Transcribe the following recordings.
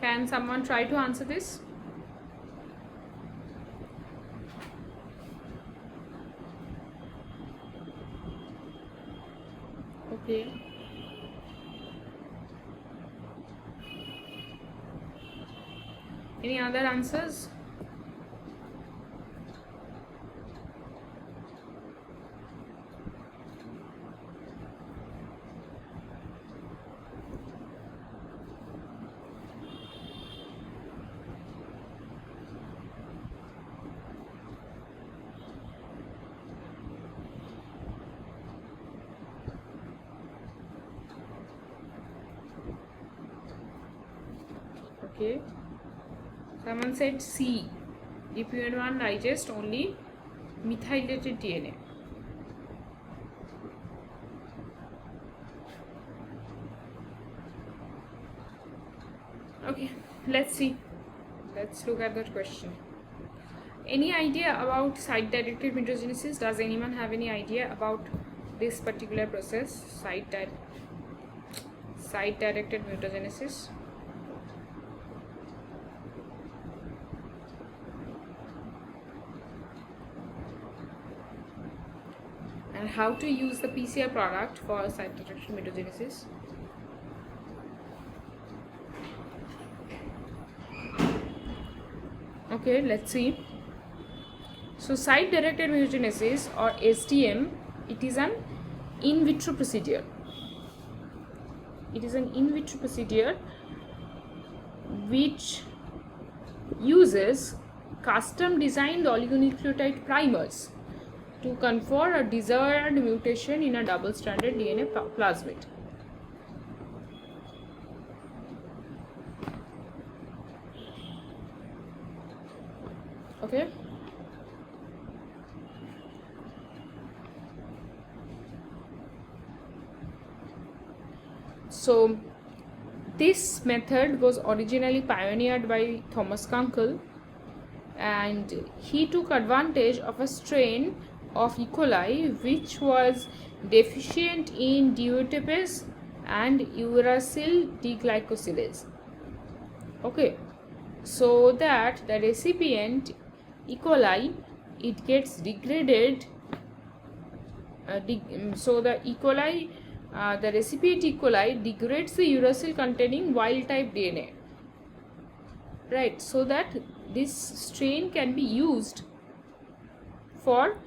Can someone try to answer this? Okay. Any other answers? Okay. Someone said C. DPN1 digest only methylated DNA. Okay, let's see. Let's look at that question. Any idea about site-directed mutagenesis? Does anyone have any idea about this particular process, site-directed mutagenesis? And how to use the PCR product for site-directed mutagenesis? Okay, let's see. So site-directed mutagenesis, or SDM, it is an in vitro procedure. It is an in vitro procedure which uses custom designed oligonucleotide primers to confer a desired mutation in a double-stranded DNA plasmid. Okay. So this method was originally pioneered by Thomas Kunkel, and he took advantage of a strain of E. coli which was deficient in deutapase and uracil deglycosylase. Okay, so that the recipient E. coli, it gets degraded. So the E. coli, the recipient E. coli degrades the uracil containing wild type DNA, right? So that this strain can be used for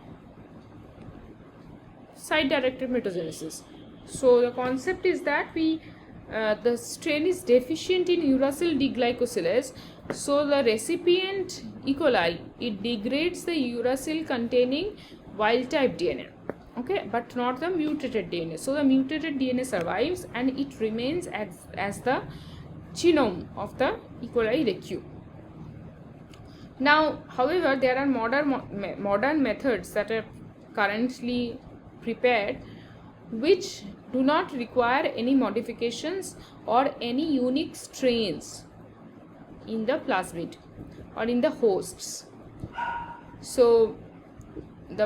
site-directed mutagenesis. So the concept is that the strain is deficient in uracil deglycosylase, so the recipient E. coli, it degrades the uracil containing wild type DNA, okay, but not the mutated DNA. So the mutated DNA survives and it remains as the genome of the E. coli recu. Now, however, there are modern methods that are currently prepared which do not require any modifications or any unique strains in the plasmid or in the hosts. So the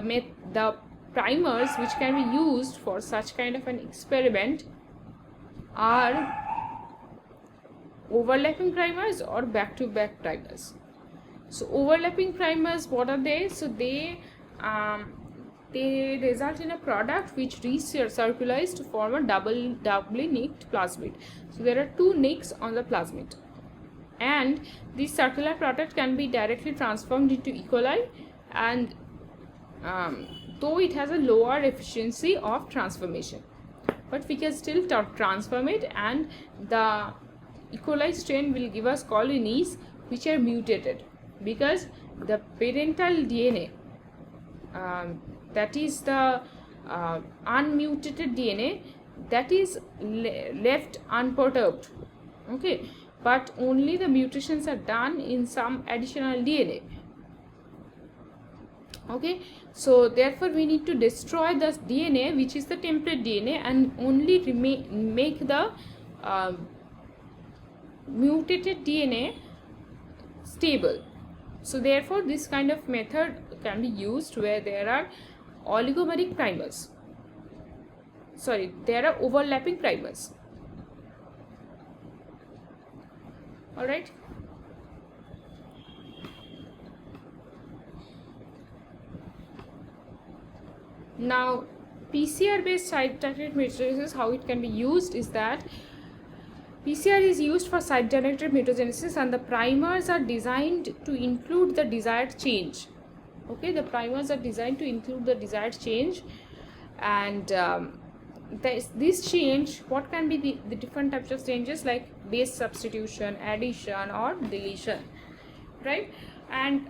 primers which can be used for such kind of an experiment are overlapping primers or back-to-back primers. So overlapping primers, what are they? So they result in a product which recirculates to form a doubly nicked plasmid. So there are two nicks on the plasmid, and this circular product can be directly transformed into E. coli, and though it has a lower efficiency of transformation, but we can still transform it, and the E. coli strain will give us colonies which are mutated, because the parental DNA, that is the unmutated DNA, that is left unperturbed, okay, but only the mutations are done in some additional DNA, okay. So therefore we need to destroy the DNA which is the template DNA and only make the mutated DNA stable. So therefore this kind of method can be used where there are oligomeric primers, there are overlapping primers. All right. Now, PCR based site-directed mutagenesis, how it can be used is that PCR is used for site-directed mutagenesis, and the primers are designed to include the desired change. Okay, the primers are designed to include the desired change, and this change, what can be the different types of changes, like base substitution, addition, or deletion, right? And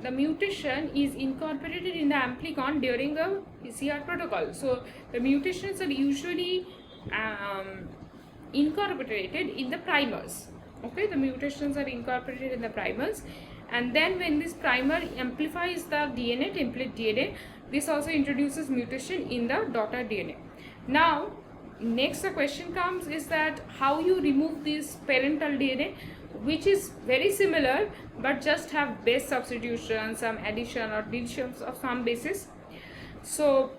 the mutation is incorporated in the amplicon during the PCR protocol. So the mutations are usually incorporated in the primers. Okay, the mutations are incorporated in the primers, and then when this primer amplifies the DNA, template DNA, this also introduces mutation in the daughter DNA. Now, next the question comes is that how you remove this parental DNA, which is very similar but just have base substitution, some addition or deletions of some bases. So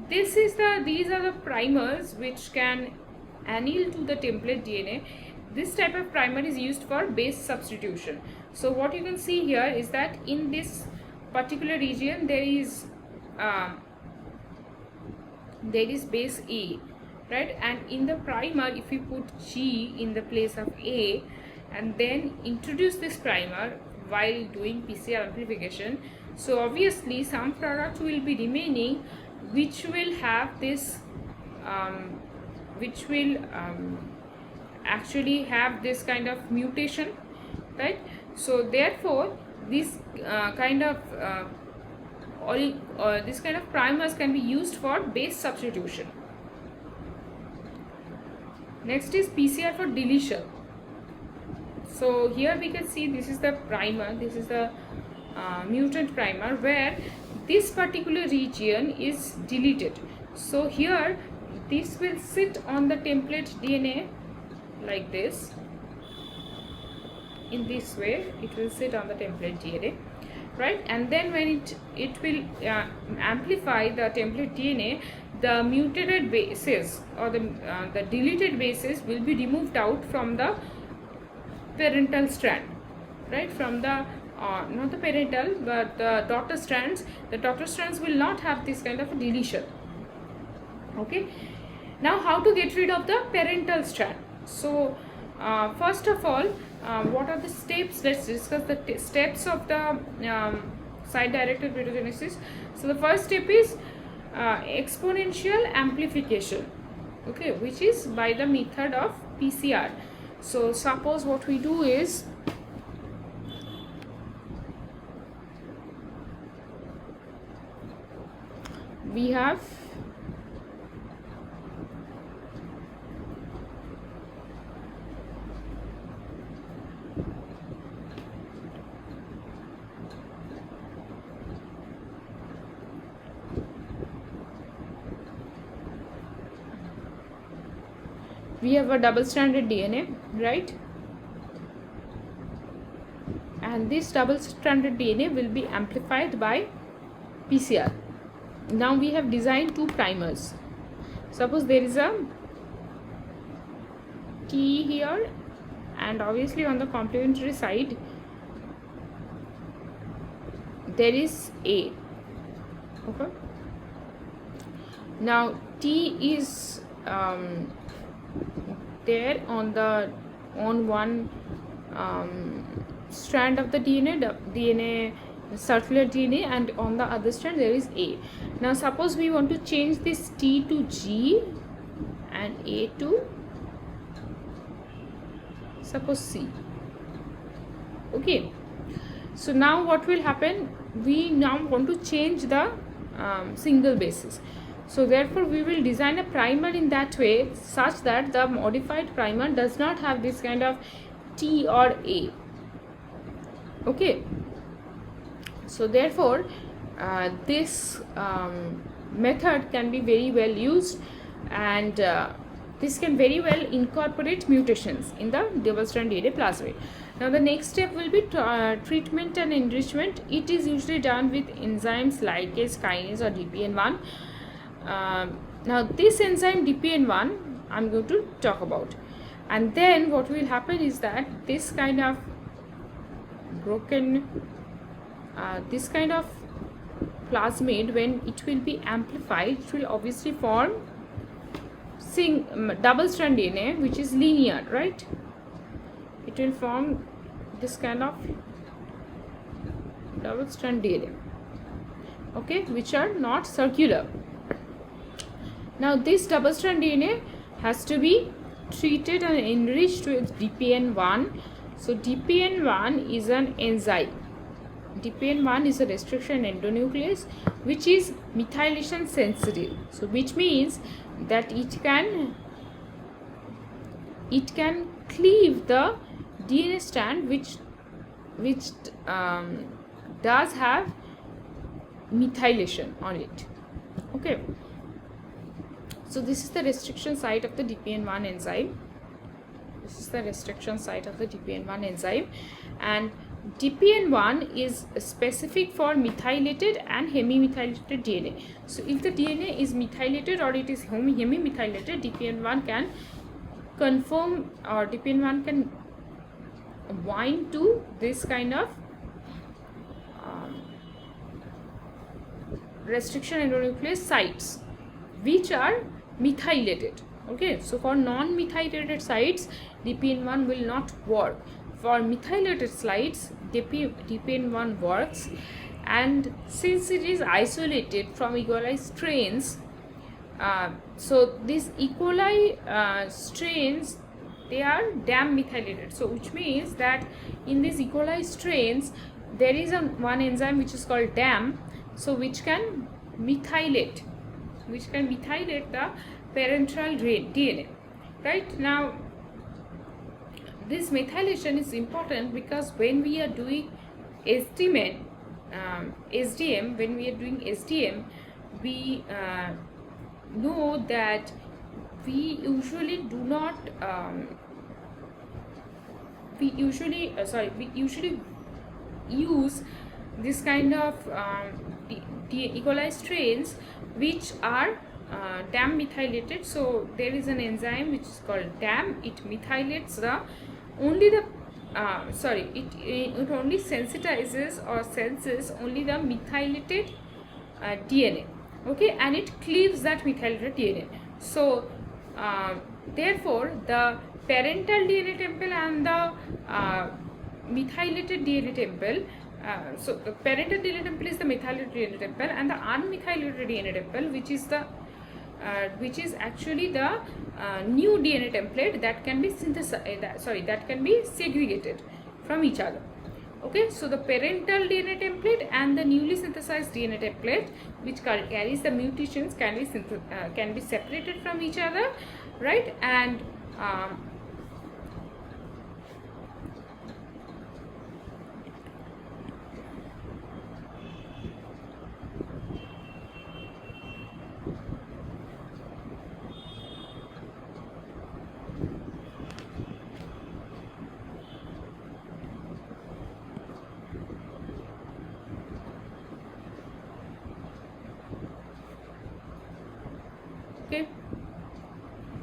these are the primers which can anneal to the template DNA. This type of primer is used for base substitution. So what you can see here is that in this particular region there is base A, right? And in the primer, if you put G in the place of A and then introduce this primer while doing PCR amplification, so obviously some product will be remaining which will have this actually have this kind of mutation, right? So therefore this kind of primers can be used for base substitution. Next is PCR for deletion. So here we can see this is the primer, this is the mutant primer where this particular region is deleted. So here this will sit on the template DNA like this. In this way it will sit on the template DNA, right? And then when it will amplify the template DNA, the mutated bases or the deleted bases will be removed out from the parental strand, right? From the not the parental but the daughter strands. The daughter strands will not have this kind of a deletion. Okay, now how to get rid of the parental strand? So first of all, what are the steps? Let's discuss the steps of the site-directed mutagenesis. So the first step is exponential amplification, okay, which is by the method of PCR. So suppose what we do is we have a double-stranded DNA, right? And this double-stranded DNA will be amplified by PCR. Now we have designed two primers. Suppose there is a T here, and obviously on the complementary side there is A. Okay. Now T is there on one strand of the DNA, circular DNA, and on the other strand there is A. Now suppose we want to change this T to G and A to suppose C. Okay, so now what will happen? We now want to change the single bases. So therefore we will design a primer in that way such that the modified primer does not have this kind of T or A. Okay, so therefore this method can be very well used, and this can very well incorporate mutations in the double-strand DNA plasmid. Now the next step will be treatment and enrichment. It is usually done with enzymes lipase, kinase, or DPN1. Now this enzyme DPN1 I'm going to talk about. and then what will happen is that this kind of broken this kind of plasmid, when it will be amplified, it will obviously form double strand DNA, which is linear, right? It will form this kind of double strand DNA, okay, which are not circular. Now this double strand DNA has to be treated and enriched with DPN1. So DPN1 is an enzyme. DPN1 is a restriction endonuclease which is methylation sensitive. So which means that it can cleave the DNA strand which does have methylation on it. Okay. So this is the restriction site of the DPN1 enzyme. This is the restriction site of the DPN1 enzyme, and DPN1 is specific for methylated and hemimethylated DNA. So if the DNA is methylated or it is hemimethylated, DPN1 can conform, or DPN1 can bind to this kind of restriction endonuclease sites which are methylated. Okay, so for non-methylated sites, DPN1 will not work. For methylated sites, DPN1 works, and since it is isolated from E. coli strains, so these E. coli strains, they are DAM methylated. So which means that in these E. coli strains, there is one enzyme which is called DAM, so which can methylate the parental DNA. Right now, this methylation is important because when we are doing SDM, we know that we usually do not we usually use this kind of E. coli strains which are DAM methylated. So there is an enzyme which is called DAM. It methylates it only sensitizes or senses only the methylated DNA, okay, and it cleaves that methylated DNA. So therefore the parental DNA temple and the methylated DNA temple, so the parental DNA temple is the methylated DNA temple, and the unmethylated DNA temple, which is actually the new DNA template that can be that can be segregated from each other. Okay, so the parental DNA template and the newly synthesized DNA template, which carries the mutations, can be separated from each other, right? And okay,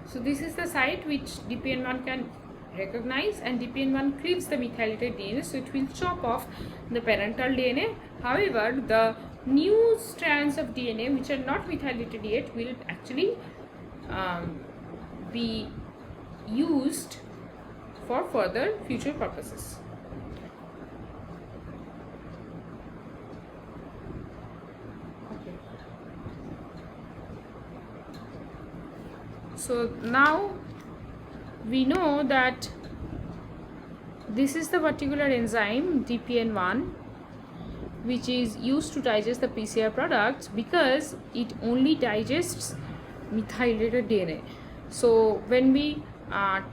so this is the site which DPN1 can recognize, and DPN1 cleaves the methylated DNA, so it will chop off the parental DNA. However, the new strands of DNA which are not methylated yet will actually be used for further future purposes. So now we know that this is the particular enzyme DPN1 which is used to digest the PCR products, because it only digests methylated DNA. So when we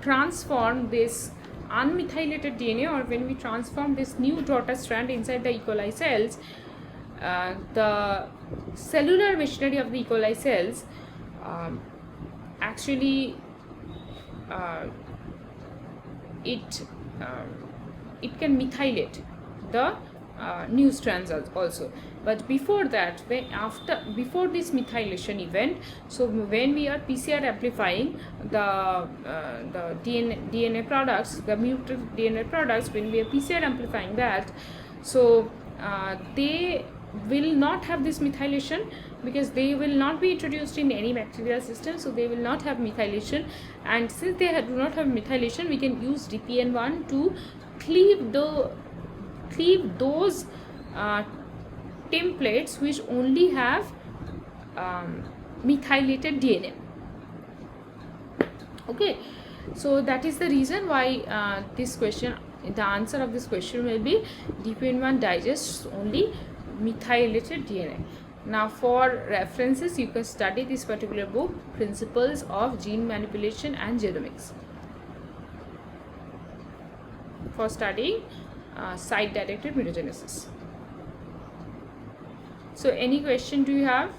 transform this unmethylated DNA, or when we transform this new daughter strand inside the E. coli cells, the cellular machinery of the E. coli cells actually it can methylate the new strands also, But before that, before this methylation event, so when we are PCR amplifying the DNA products, the mutated DNA products, when we are PCR amplifying that, so they will not have this methylation, because they will not be introduced in any bacterial system, so they will not have methylation. And since they do not have methylation, we can use DPN1 to cleave those templates which only have methylated DNA. Okay, so that is the reason why this question, the answer of this question will be DPN1 digests only methylated DNA. Now for references, you can study this particular book, Principles of Gene Manipulation and Genomics, for studying site directed mutagenesis. So any question do you have?